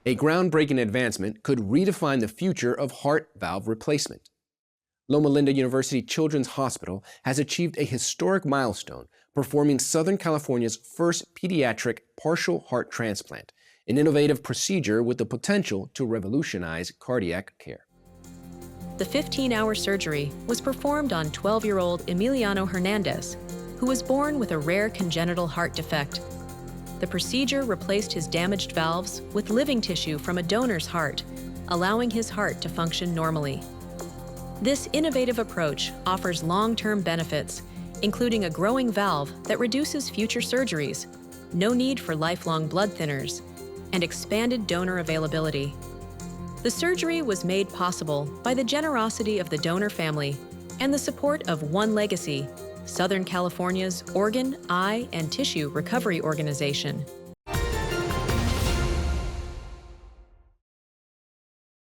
A groundbreaking advancement could redefine the future of heart valve replacement. Loma Linda University Children's Hospital has achieved a historic milestone, performing Southern California's first pediatric partial heart transplant, an innovative procedure with the potential to revolutionize cardiac care. The 15-hour surgery was performed on 12-year-old Ymiliano Hernandez, who was born with a rare congenital heart defect. The procedure replaced his damaged valves with living tissue from a donor's heart, allowing his heart to function normally. This innovative approach offers long-term benefits, including a growing valve that reduces future surgeries, no need for lifelong blood thinners, and expanded donor availability. The surgery was made possible by the generosity of the donor family and the support of One Legacy, Southern California's organ, eye, and tissue recovery organization.